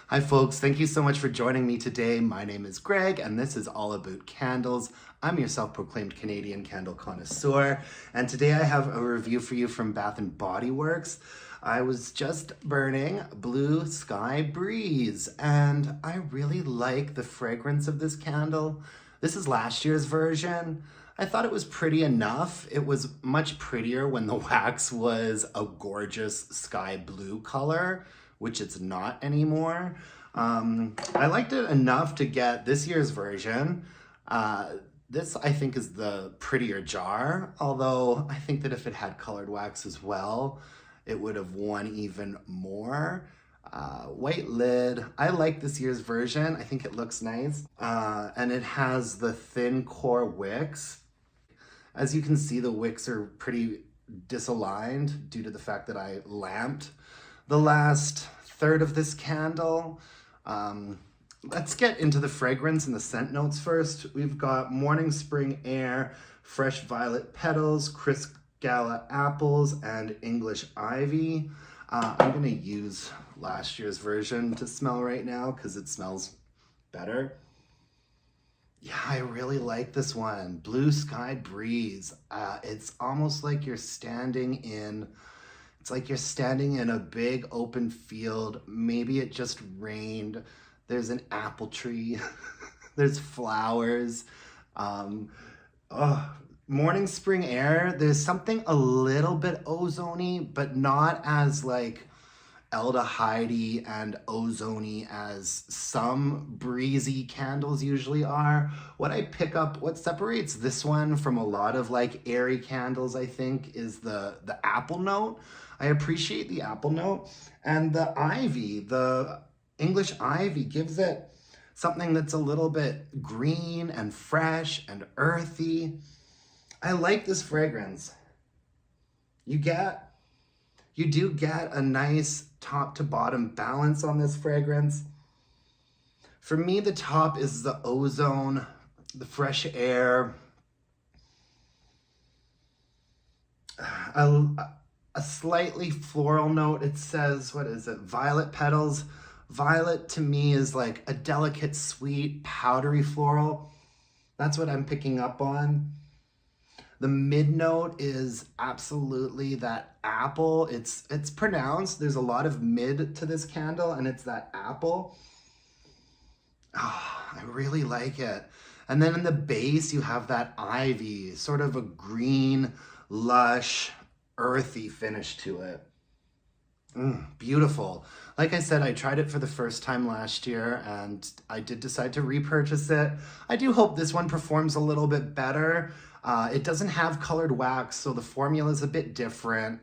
Hi folks, thank you so much for joining me today. My name is Greg and this is all about candles. I'm your self-proclaimed Canadian candle connoisseur, and today I have a review for you from Bath & Body Works. I was just burning Blue Sky Breeze and I really like the fragrance of this candle. This is last year's version. I thought it was pretty enough. It was much prettier when the wax was a gorgeous sky blue color, which it's not anymore. I liked it enough to get this year's version. This I think is the prettier jar, although I think that if it had colored wax as well, it would have won even more. White lid. I like this year's version. I think it looks nice. And it has the thin core wicks. As you can see, the wicks are pretty disaligned due to the fact that I lamped the last third of this candle. Let's get into the fragrance and the scent notes first. We've got morning spring air, fresh violet petals, crisp gala apples, and English ivy. I'm gonna use last year's version to smell right now because it smells better. Yeah, I really like this one. Blue Sky Breeze. It's almost like you're standing in, it's like you're standing in a big open field. Maybe it just rained. There's an apple tree. There's flowers. Morning spring air. There's something a little bit ozone-y, but not as like aldehyde and ozone-y as some breezy candles usually are. What I pick up, what separates this one from a lot of like airy candles, I think, is the apple note. I appreciate the apple note, and the ivy, the English ivy, gives it something that's a little bit green and fresh and earthy. I like this fragrance. You do get a nice top to bottom balance on this fragrance. For me, the top is the ozone, the fresh air, a slightly floral note. It says, what is it? Violet petals. Violet to me is like a delicate, sweet, powdery floral. That's what I'm picking up on. The mid note is absolutely that apple. It's pronounced. There's a lot of mid to this candle, and it's that apple. Oh, I really like it. And then in the base, you have that ivy, sort of a green, lush, earthy finish to it. Beautiful. Like I said, I tried it for the first time last year and I did decide to repurchase it. I do hope this one performs a little bit better. It doesn't have colored wax, so the formula is a bit different.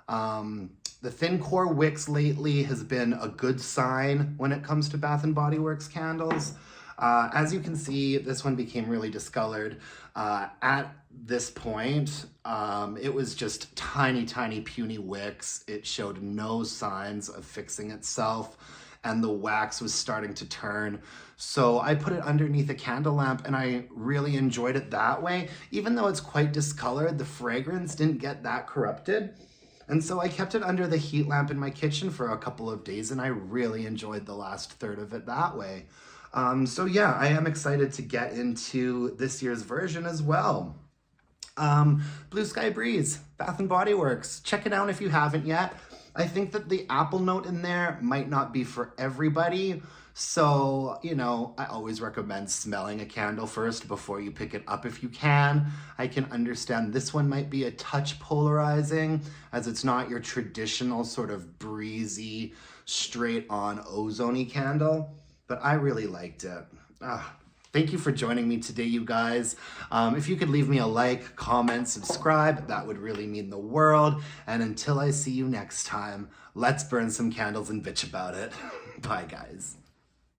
The thin core wicks lately has been a good sign when it comes to Bath & Body Works candles. As you can see, this one became really discolored. At this point, it was just tiny, tiny, puny wicks. It showed no signs of fixing itself, and the wax was starting to turn. So I put it underneath a candle lamp and I really enjoyed it that way. Even though it's quite discolored, the fragrance didn't get that corrupted. And so I kept it under the heat lamp in my kitchen for a couple of days and I really enjoyed the last third of it that way. So yeah, I am excited to get into this year's version as well. Blue Sky Breeze, Bath & Body Works. Check it out if you haven't yet. I think that the apple note in there might not be for everybody. So, you know, I always recommend smelling a candle first before you pick it up if you can. I can understand this one might be a touch polarizing as it's not your traditional sort of breezy, straight on ozone-y candle, but I really liked it. Thank you for joining me today, you guys. If you could leave me a like, comment, subscribe, that would really mean the world. And until I see you next time, let's burn some candles and bitch about it. Bye, guys.